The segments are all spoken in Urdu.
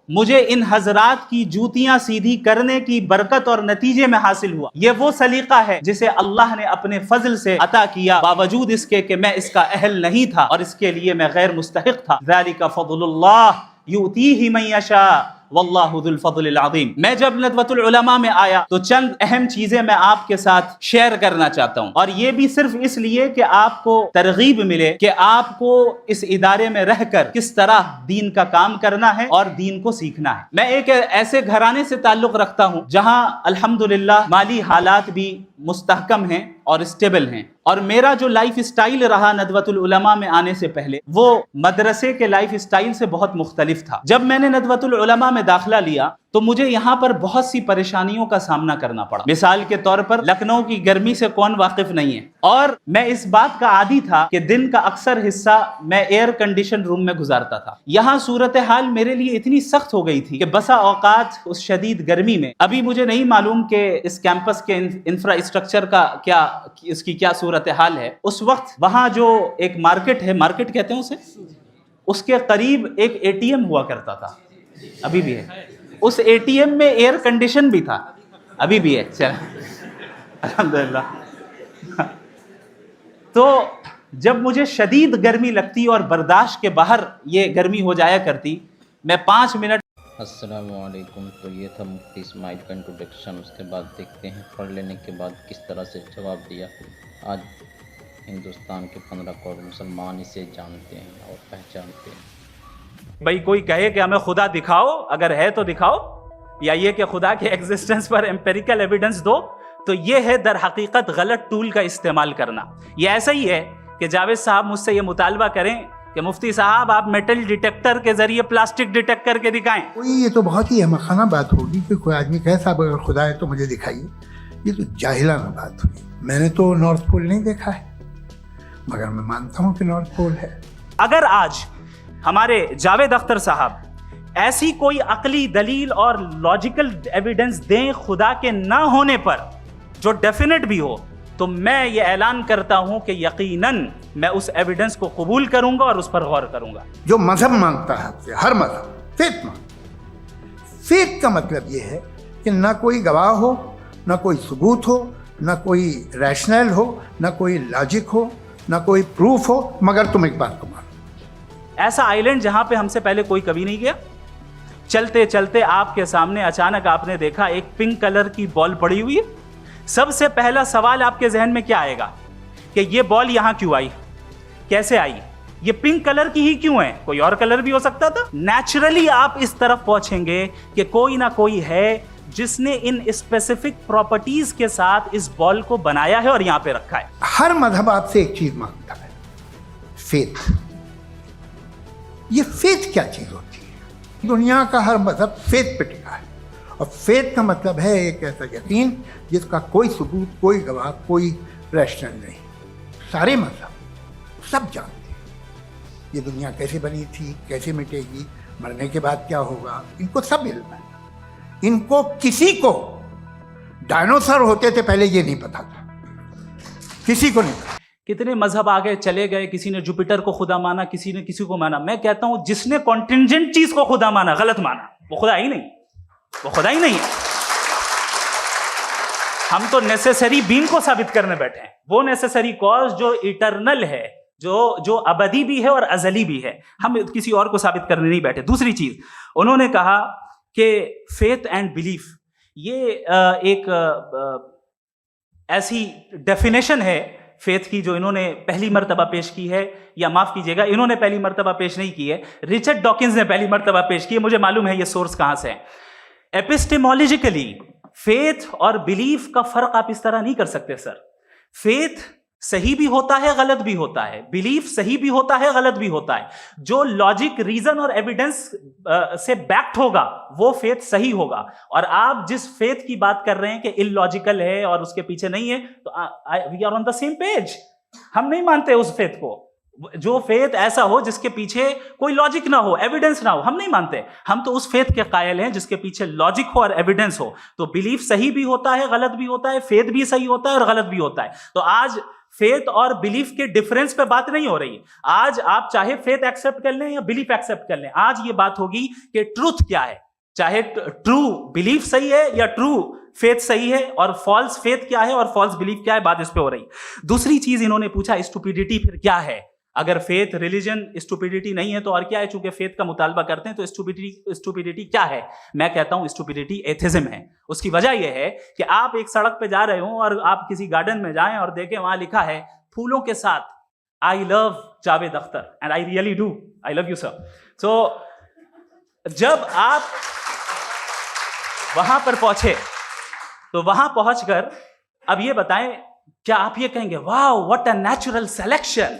مجھے ان حضرات کی جوتیاں سیدھی کرنے کی برکت اور نتیجے میں حاصل ہوا. یہ وہ سلیقہ ہے جسے اللہ نے اپنے فضل سے عطا کیا باوجود اس کے کہ میں اس کا اہل نہیں تھا اور اس کے لیے میں غیر مستحق تھا. ذالک فضل اللہ یؤتیہ من یشاء واللہ ذو الفضل العظیم. میں جب ندوۃ العلماء میں آیا تو چند اہم چیزیں میں آپ کے ساتھ شیئر کرنا چاہتا ہوں، اور یہ بھی صرف اس لیے کہ آپ کو ترغیب ملے کہ آپ کو اس ادارے میں رہ کر کس طرح دین کا کام کرنا ہے اور دین کو سیکھنا ہے. میں ایک ایسے گھرانے سے تعلق رکھتا ہوں جہاں الحمدللہ مالی حالات بھی مستحکم ہیں اور اسٹیبل ہیں، اور میرا جو لائف اسٹائل رہا ندوۃ العلماء میں آنے سے پہلے وہ مدرسے کے لائف اسٹائل سے بہت مختلف تھا. جب میں نے ندوۃ العلماء میں داخلہ لیا تو مجھے یہاں پر بہت سی پریشانیوں کا سامنا کرنا پڑا. مثال کے طور پر لکھنؤ کی گرمی سے کون واقف نہیں ہے، اور میں اس بات کا عادی تھا کہ دن کا اکثر حصہ میں ایئر کنڈیشن روم میں گزارتا تھا. یہاں صورتحال میرے لیے اتنی سخت ہو گئی تھی کہ بسا اوقات اس شدید گرمی میں، ابھی مجھے نہیں معلوم کہ اس کیمپس کے انفراسٹرکچر کا کیا، اس کی کیا صورتحال ہے. اس وقت وہاں جو ایک مارکیٹ ہے، مارکیٹ کہتے ہیں اسے، اس کے قریب ایک اے ٹی ایم ہوا کرتا تھا، ابھی بھی ہے. اس اے ٹی ایم میں ایئر کنڈیشن بھی تھا، ابھی بھی ہے. الحمدللہ. تو جب مجھے شدید گرمی لگتی اور برداشت کے باہر یہ گرمی ہو جایا کرتی، میں 5 منٹ. السلام علیکم. تو یہ تھا مفتی اسماعیل کا انٹروڈکشن. اس کے بعد دیکھتے ہیں پڑھ لینے کے بعد کس طرح سے جواب دیا. آج ہندوستان کے 15 کروڑ مسلمان اسے جانتے ہیں اور پہچانتے ہیں. بھئی کوئی کہے کہ ہمیں خدا دکھاؤ، اگر ہے تو دکھاؤ، یا یہ کہ خدا کے ایگزسٹنس پر امپیریکل ایویڈنس دو، تو یہ ہے در حقیقت غلط ٹول کا استعمال کرنا. یہ ایسا ہی ہے کہ جاوید صاحب مجھ سے یہ مطالبہ کریں کہ مفتی صاحب آپ میٹل ڈیٹیکٹر کے ذریعے پلاسٹک ڈیٹیکٹ کر کے دکھائیں. یہ تو بہت ہی احمقانہ بات ہوگی کہ کوئی آدمی کہے صاحب اگر خدا ہے تو مجھے دکھائیے. یہ تو جاہلانہ بات ہوئی. میں نے تو نارتھ پول نہیں دیکھا ہے، مگر میں مانتا ہوں کہ نارتھ پول ہے. اگر آج ہمارے جاوید اختر صاحب ایسی کوئی عقلی دلیل اور لاجیکل ایویڈنس دیں خدا کے نہ ہونے پر جو ڈیفینیٹ بھی ہو، تو میں یہ اعلان کرتا ہوں کہ یقیناً میں اس ایویڈنس کو قبول کروں گا اور اس پر غور کروں گا. جو مذہب مانگتا ہے، ہر مذہب فیت مانگتا. فیت کا مطلب یہ ہے کہ نہ کوئی گواہ ہو، نہ کوئی ثبوت ہو، نہ کوئی ریشنل ہو، نہ کوئی لاجک ہو، نہ کوئی پروف ہو، مگر تم ایک بات کو مانو. ایسا آئیلینڈ جہاں پہ ہم سے پہلے کوئی کبھی نہیں گیا. چلتے چلتے آپ کے سامنے اچانک آپ نے دیکھا ایک پنک کلر کی بال پڑی ہوئی ہے. سب سے پہلا سوال آپ کے ذہن میں کیا آئے گا کہ یہ بال یہاں کیوں آئی، کیسے آئی، یہ پنک کلر کی ہی کیوں ہے، کوئی اور کلر بھی ہو سکتا تھا. نیچرلی آپ اس طرف پہنچیں گے کہ کوئی نہ کوئی ہے جس نے ان اسپیسیفک پراپرٹیز کے ساتھ اس بال کو بنایا ہے اور یہاں پہ رکھا ہے. ہر مذہب آپ سے ایک چیز مانگتا ہے، فیت. یہ فیت کیا چیز ہوتی ہے؟ دنیا کا ہر مذہب فیت پہ ٹکا ہے، اور فیت کا مطلب ہے ایک ایسا یقین جس کا کوئی ثبوت، کوئی گواہ، کوئی ریشنل نہیں. سارے مذہب سب جانتے ہیں یہ دنیا کیسے بنی تھی، کیسے مٹے گی، مرنے کے بعد کیا ہوگا. ان کو سب علم ہے. ان کو کسی کو ڈائنوسر ہوتے تھے پہلے یہ نہیں پتا تھا، کسی کو نہیں پتا. کتنے مذہب آگے چلے گئے، کسی نے جوپیٹر کو خدا مانا، کسی نے کسی کو مانا. میں کہتا ہوں جس نے کانٹینجنٹ چیز کو خدا مانا، غلط مانا، وہ خدا ہی نہیں، وہ خدا ہی نہیں ہے. ہم تو نیسیسری بینگ کو ثابت کرنے بیٹھے ہیں، وہ نیسیسری کاز جو ایٹرنل ہے، جو ابدی بھی ہے اور ازلی بھی ہے. ہم کسی اور کو ثابت کرنے نہیں بیٹھے. دوسری چیز انہوں نے کہا کہ فیتھ اینڈ بلیف یہ ایک ایسی ڈیفینیشن ہے فیتھ کی جو انہوں نے پہلی مرتبہ پیش کی ہے، یا معاف کیجیے گا انہوں نے پہلی مرتبہ پیش نہیں کی ہے، رچرڈ ڈاکنز نے پہلی مرتبہ پیش کی ہے. مجھے معلوم ہے یہ سورس کہاں سے ہے. ایپسٹیمولوجیکلی فیتھ اور بلیف کا فرق آپ اس طرح نہیں کر سکتے سر. فیتھ صحیح بھی ہوتا ہے، غلط بھی ہوتا ہے. بلیف صحیح بھی ہوتا ہے، غلط بھی ہوتا ہے. جو لاجک، ریزن اور ایویڈنس سے بیکڈ ہوگا وہ فیتھ صحیح ہوگا. اور آپ جس فیتھ کی بات کر رہے ہیں کہ ان لاجیکل ہے اور اس کے پیچھے نہیں ہے، تو we are on the same page. ہم نہیں مانتے اس فیتھ کو. جو فیتھ ایسا ہو جس کے پیچھے کوئی لاجک نہ ہو, ایویڈنس نہ ہو, ہم نہیں مانتے. ہم تو اس فیتھ کے قائل ہیں جس کے پیچھے لاجک ہو اور ایویڈنس ہو. تو بلیف صحیح بھی ہوتا ہے, غلط بھی ہوتا ہے, فیتھ بھی صحیح ہوتا ہے اور غلط بھی ہوتا ہے. تو آج فیتھ اور بلیف کے ڈفرنس پہ بات نہیں ہو رہی. آج آپ چاہے فیتھ ایکسپٹ کر لیں یا بلیف ایکسپٹ کر لیں, آج یہ بات ہوگی کہ ٹروتھ کیا ہے, چاہے ٹرو بلیف صحیح ہے یا ٹرو فیتھ صحیح ہے, اور فالس فیتھ کیا ہے اور فالس بلیف کیا ہے, بات اس پہ ہو رہی. دوسری چیز انہوں نے پوچھا اسٹوپیڈیٹی پھر کیا ہے. اگر فیتھ ریلیجن اسٹوپیڈیٹی نہیں ہے تو اور کیا ہے؟ چونکہ فیتھ کا مطالبہ کرتے ہیں تو اسٹوپیڈیٹی کیا ہے؟ میں کہتا ہوں اسٹوپیڈیٹی ایتھزم ہے. اس کی وجہ یہ ہے کہ آپ ایک سڑک پہ جا رہے ہوں اور آپ کسی گارڈن میں جائیں اور دیکھیں وہاں لکھا ہے پھولوں کے ساتھ I love Javed Akhtar, and I really do, I love you sir. So جب آپ وہاں پر پہنچے تو وہاں پہنچ کر اب یہ بتائیں, کیا آپ یہ کہیں گے واو واٹ اے نیچرل سلیکشن؟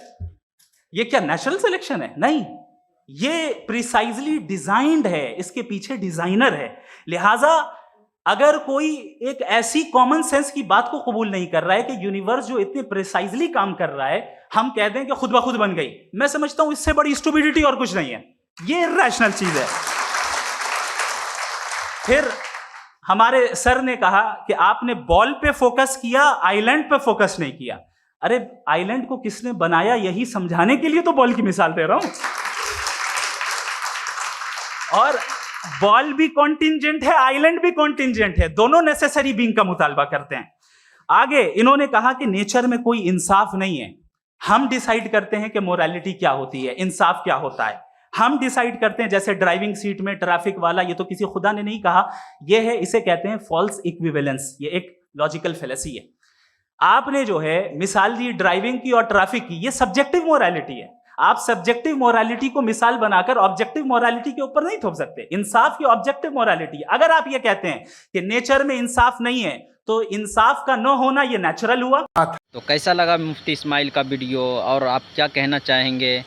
یہ کیا نیچرل سلیکشن ہے؟ نہیں, یہ پریسائزلی ڈیزائنڈ ہے, اس کے پیچھے ڈیزائنر ہے. لہٰذا اگر کوئی ایک ایسی کامن سینس کی بات کو قبول نہیں کر رہا ہے کہ یونیورس جو اتنے پریسائزلی کام کر رہا ہے ہم کہہ دیں کہ خود بخود بن گئی, میں سمجھتا ہوں اس سے بڑی اسٹوپیڈیٹی اور کچھ نہیں ہے. یہ ریشنل چیز ہے. پھر ہمارے سر نے کہا کہ آپ نے بال پہ فوکس کیا, آئی لینڈ پہ فوکس نہیں کیا. ارے آئی لینڈ کو کس نے بنایا یہی سمجھانے کے لیے تو بال کی مثال دے رہا ہوں. اور بال بھی کانٹینجنٹ ہے, آئی لینڈ بھی کانٹینجنٹ ہے, دونوں نیسیسری بینگ کا مطالبہ کرتے ہیں. آگے انہوں نے کہا کہ نیچر میں کوئی انصاف نہیں ہے, ہم ڈیسائیڈ کرتے ہیں کہ موریلٹی کیا ہوتی ہے, انصاف کیا ہوتا ہے. ہم ڈیسائیڈ کرتے ہیں, جیسے ڈرائیونگ سیٹ میں ٹریفک والا, یہ تو کسی خدا نے نہیں کہا, یہ ہے, اسے کہتے ہیں فالس ایکویویلنس. یہ ایک لاجیکل فیلیسی ہے. آپ نے جو ہے مثال دی ڈرائیونگ کی اور ٹریفک کی, یہ سبجیکٹو موریلٹی ہے. آپ سبجیکٹو موریلٹی کو مثال بنا کر آبجیکٹو موریلٹی کے اوپر نہیں تھوپ سکتے. انصاف کی آبجیکٹو موریلٹی. اگر آپ یہ کہتے ہیں کہ نیچر میں انصاف نہیں ہے تو انصاف کا نہ ہونا یہ نیچرل ہوا. تو کیسا لگا مفتی اسماعیل کا ویڈیو, اور آپ کیا کہنا چاہیں گے